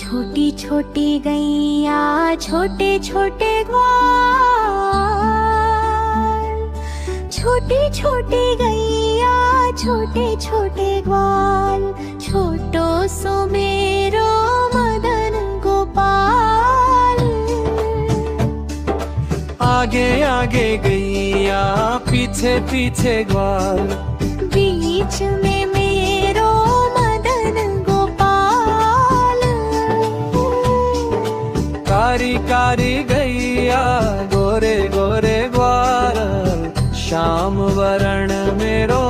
छोटी छोटी गैया छोटे छोटे ग्वाल, छोटी छोटी गैया छोटे छोटे ग्वाल, छोटो सो मेरो मदन गोपाल। आगे आगे गैया पीछे पीछे ग्वाल, बीच में मेरो मदन गोपाल। कारी कारी गैया गोरे गोरे ग्वाल, श्याम वरण मेरो